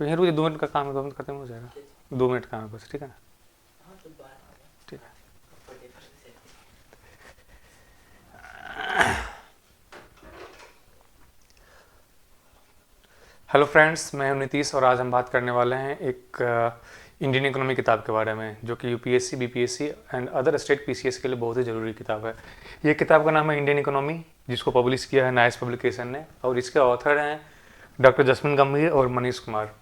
तो यहीं रुक, 2 मिनट का काम है, 2 मिनट खत्म हो जाएगा। 2 मिनट काम है बस, ठीक है ना? ठीक है। हेलो फ्रेंड्स, मैं हूं नीतीश और आज हम बात करने वाले हैं एक इंडियन इकोनॉमी किताब के बारे में, जो कि UPSC, BPSC and other state PCS के लिए बहुत ही ज़रूरी किताब है। ये किताब का नाम है इंडियन इकोनॉमी, जिसको पब्लिश किया है नाइस पब्लिकेशन ने, और इसके ऑथर हैं डॉक्टर जसमीन गंभीर और मनीष कुमार।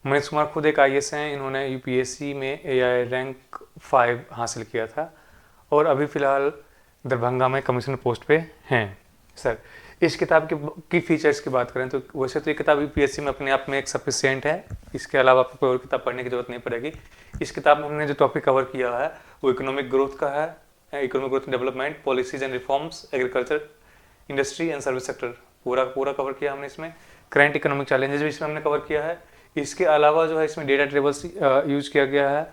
मनीष कुमार खुद एक आईएएस हैं, इन्होंने यूपीएससी में एआई रैंक 5 हासिल किया था और अभी फ़िलहाल दरभंगा में कमिश्नर पोस्ट पे हैं। सर, इस किताब की फीचर्स की बात करें तो वैसे तो ये किताब यूपीएससी में अपने आप में एक सफिशिएंट है, इसके अलावा आपको कोई और किताब पढ़ने की जरूरत नहीं पड़ेगी। इस किताब में हमने जो टॉपिक कवर किया है वो इकोनॉमिक ग्रोथ का है, economic growth development, policies and reforms, agriculture, industry and service sector, पूरा पूरा कवर किया हमने इसमें। करंट इकोनॉमिक चैलेंजेस भी इसमें हमने कवर किया है। इसके अलावा जो है इसमें डेटा टेबल्स यूज किया गया है,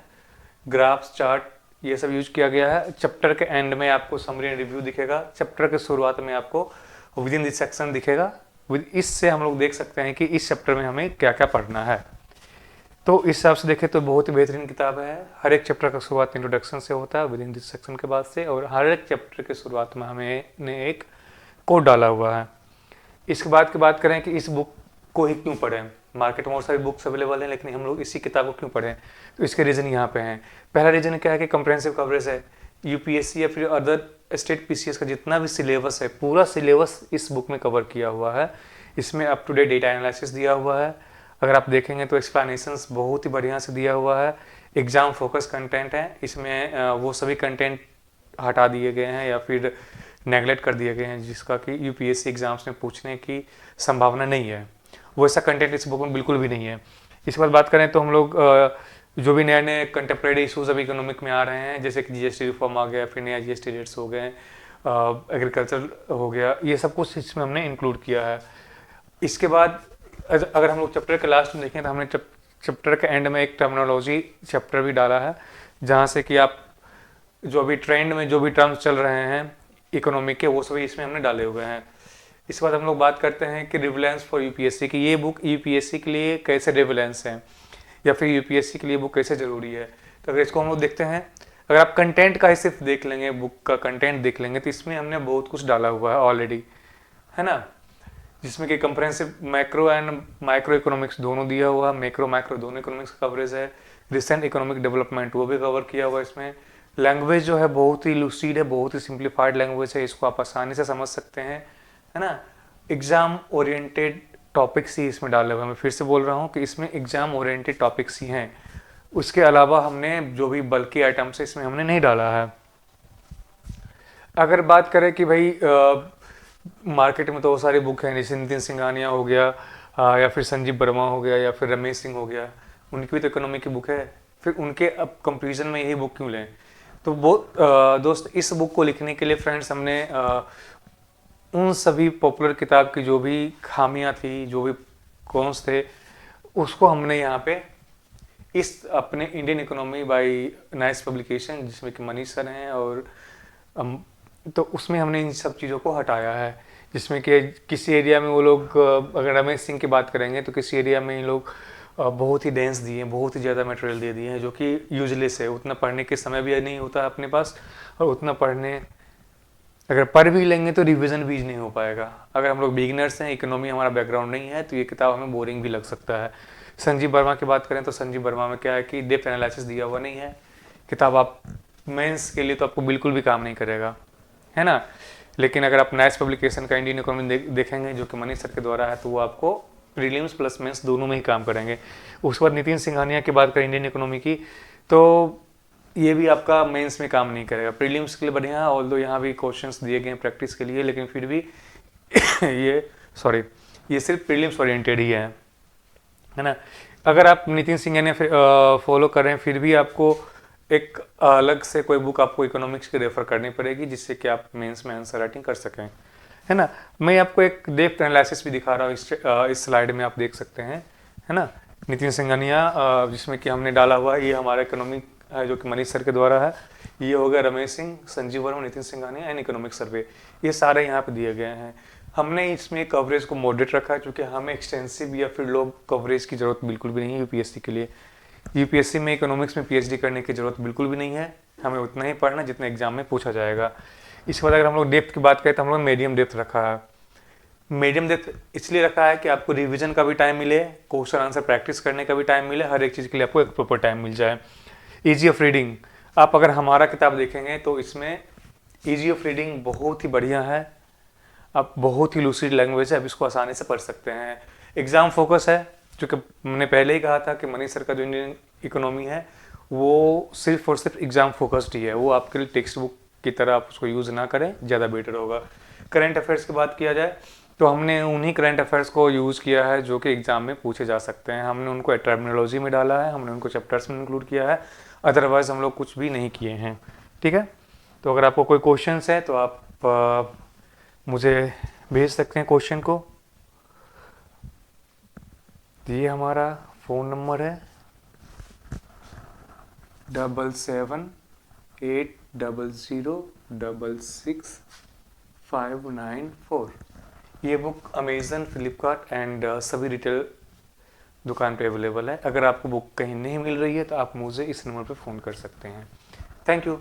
ग्राफ्स, चार्ट, ये सब यूज किया गया है। चैप्टर के एंड में आपको समरी एंड रिव्यू दिखेगा, चैप्टर के शुरुआत में आपको विद इन दिस सेक्शन दिखेगा। इससे हम लोग देख सकते हैं कि इस चैप्टर में हमें क्या क्या पढ़ना है। तो इस हिसाब से देखें तो बहुत ही बेहतरीन किताब है। हर एक चैप्टर का शुरुआत इंट्रोडक्शन से होता है, विद इन दिस सेक्शन के बाद से, और हर एक चैप्टर के शुरुआत में हमें ने एक कोड डाला हुआ है। इसके बाद की बात करें कि इस बुक को ही क्यों पढ़ें, मार्केट में बहुत सारी बुक्स अवेलेबल हैं लेकिन हम लोग इसी किताब को क्यों पढ़ें, तो इसके रीज़न यहाँ पे हैं। पहला रीज़न क्या है कि कंप्रेहेंसिव कवरेज है। यूपीएससी या फिर अदर स्टेट पीसीएस का जितना भी सिलेबस है, पूरा सिलेबस इस बुक में कवर किया हुआ है। इसमें up to date data analysis दिया हुआ है। अगर आप देखेंगे तो एक्सप्लेनेशंस बहुत ही बढ़िया से दिया हुआ है। एग्जाम फोकस कंटेंट है, इसमें वो सभी कंटेंट हटा दिए गए हैं या फिर नेगलेक्ट कर दिए गए हैं जिसका कि यूपीएससी एग्जाम्स में पूछने की संभावना नहीं है। वैसा कंटेंट इस बुक में बिल्कुल भी नहीं है। इसके बाद बात करें तो हम लोग जो भी नए नए कंटेम्प्रेरी इशूज़ अभी इकोनॉमिक में आ रहे हैं, जैसे कि जीएसटी रिफॉर्म आ गया, फिर नया जीएसटी रेट्स हो गए, एग्रीकल्चर हो गया, ये सब कुछ इसमें हमने इंक्लूड किया है। इसके बाद अगर हम लोग चैप्टर के लास्ट में देखें तो हमने चैप्टर के एंड में एक टर्मिनोलॉजी चैप्टर भी डाला है, जहाँ से कि आप जो भी ट्रेंड में जो भी टर्म्स चल रहे हैं इकोनॉमिक के, वो सभी इसमें हमने डाले हुए हैं। इसके बाद हम लोग बात करते हैं कि रिविलेंस फॉर यूपीएससी की, ये बुक यूपीएससी के लिए कैसे रिविलेंस है या फिर यूपीएससी के लिए बुक कैसे ज़रूरी है। तो अगर इसको हम लोग देखते हैं, अगर आप कंटेंट का ही सिर्फ देख लेंगे, बुक का कंटेंट देख लेंगे, तो इसमें हमने बहुत कुछ डाला हुआ है ऑलरेडी, है ना, जिसमें कि comprehensive macro and micro economics दोनों दिया हुआ है, मैक्रो माइक्रो दोनों इकोनॉमिक्स का कवरेज है। रिसेंट इकोनॉमिक डेवलपमेंट वो भी कवर किया हुआ है इसमें। लैंग्वेज जो है बहुत ही लूसिड है, बहुत ही सिंप्लीफाइड लैंग्वेज है, इसको आप आसानी से समझ सकते हैं, है ना। एग्जाम ओरिएंटेड टॉपिक्स ही इसमें डाले हुए हैं। मैं फिर से बोल रहा हूँ कि इसमें एग्जाम ओरिएंटेड टॉपिक्स ही हैं, उसके अलावा हमने जो भी बल्कि आइटम्स है इसमें हमने नहीं डाला है। अगर बात करें कि भाई मार्केट में तो बहुत सारी बुक हैं, जैसे नितिन सिंघानिया हो गया, या फिर संजीव वर्मा हो गया, या फिर रमेश सिंह हो गया, उनकी भी तो इकोनॉमी की बुक है, फिर उनके अब कंपेरिजन में यही बुक क्यों लें। तो वो दोस्त, इस बुक को लिखने के लिए फ्रेंड्स हमने उन सभी पॉपुलर किताब की जो भी खामियां थी, जो भी कॉन्स थे, उसको हमने यहाँ पे इस अपने Indian economy bye nice publication, जिसमें कि मनीष सर हैं, और तो उसमें हमने इन सब चीज़ों को हटाया है। जिसमें कि किसी एरिया में वो लोग, अगर रमेश सिंह की बात करेंगे तो किसी एरिया में इन लोग बहुत ही डेंस दिए हैं, बहुत ही ज़्यादा मटेरियल दे दिए हैं, जो कि यूजलेस है, उतना पढ़ने के समय भी नहीं होता है अपने पास, और उतना पढ़ने अगर पढ़ भी लेंगे तो रिवीजन भी नहीं हो पाएगा। अगर हम लोग बिगिनर्स हैं, इकोनॉमी हमारा बैकग्राउंड नहीं है, तो ये किताब हमें बोरिंग भी लग सकता है। संजीव वर्मा की बात करें तो संजीव वर्मा में क्या है कि डेप्थ एनालिसिस दिया हुआ नहीं है। किताब आप मेंस के लिए तो आपको बिल्कुल भी काम नहीं करेगा, है ना। लेकिन अगर आप नाइस पब्लिकेशन का इंडियन इकोनॉमी देखेंगे, जो कि मनीष सर के द्वारा है, तो वो आपको प्रीलिम्स प्लस मेंस दोनों में ही काम करेंगे। उसके बाद नितिन सिंघानिया की बात करें इंडियन इकोनॉमी की, तो ये भी आपका मेंस में काम नहीं करेगा। प्रीलिम्स के लिए बढ़िया है, ऑल्दो यहाँ भी क्वेश्चंस दिए गए हैं प्रैक्टिस के लिए, लेकिन फिर भी ये सिर्फ प्रीलिम्स ओरिएंटेड ही है ना। अगर आप नितिन सिंघानिया फॉलो कर रहे हैं, फिर भी आपको एक अलग से कोई बुक आपको इकोनॉमिक्स की रेफर करनी पड़ेगी, जिससे कि आप मेंस में आंसर राइटिंग कर सकें, है ना। मैं आपको एक डेप्थ एनालिसिस भी दिखा रहा हूँ, इस स्लाइड में आप देख सकते हैं, है ना। नितिन सिंघानिया, जिसमें कि हमने डाला हुआ है, ये हमारा इकोनॉमिक है जो कि मनीष सर के द्वारा है। ये हो गया Ramesh Singh, Sanjeev Verma, Nitin Singhania and economic survey, ये सारे यहाँ पे दिए गए हैं। हमने इसमें कवरेज को मॉडरेट रखा है क्योंकि हमें एक्सटेंसिव या फिर लो कवरेज की ज़रूरत बिल्कुल भी नहीं है यूपीएससी के लिए। यूपीएससी में इकोनॉमिक्स में पीएचडी करने की ज़रूरत बिल्कुल भी नहीं है, हमें उतना ही पढ़ना जितना एग्जाम में पूछा जाएगा। इसके बाद अगर हम लोग डेप्थ की बात करें तो हम लोग मीडियम डेप्थ रखा है। मीडियम डेप्थ इसलिए रखा है कि आपको रिवीजन का भी टाइम मिले, क्वेश्चन आंसर प्रैक्टिस करने का भी टाइम मिले, हर एक चीज़ के लिए आपको एक प्रॉपर टाइम मिल जाए। ईजी ऑफ रीडिंग, आप अगर हमारा किताब देखेंगे तो इसमें ईजी ऑफ रीडिंग बहुत ही बढ़िया है, आप बहुत ही लूसिड लैंग्वेज है, आप इसको आसानी से पढ़ सकते हैं। एग्ज़ाम फोकस है, क्योंकि मैंने पहले ही कहा था कि मनीष सर का जो इंडियन इकोनॉमी है वो सिर्फ और सिर्फ एग्ज़ाम फोकस्ड ही है, वो आपके लिए टेक्स्ट बुक की तरह आप उसको यूज़ ना करें, ज़्यादा बेटर होगा। करंट अफेयर्स की बात किया जाए तो हमने उन्हीं करंट अफेयर्स को यूज़ किया है जो कि एग्ज़ाम में पूछे जा सकते हैं। हमने उनको टर्मिनोलॉजी में डाला है, हमने उनको चैप्टर्स में इंक्लूड किया है, अदरवाइज़ हम लोग कुछ भी नहीं किए हैं। ठीक है, तो अगर आपको कोई क्वेश्चंस है तो आप मुझे भेज सकते हैं क्वेश्चन को। ये हमारा फ़ोन नंबर है 7780066594। ये बुक अमेज़न, फ्लिपकार्ट एंड सभी रिटेल दुकान पे अवेलेबल है। अगर आपको बुक कहीं नहीं मिल रही है तो आप मुझे इस नंबर पे फ़ोन कर सकते हैं। Thank you.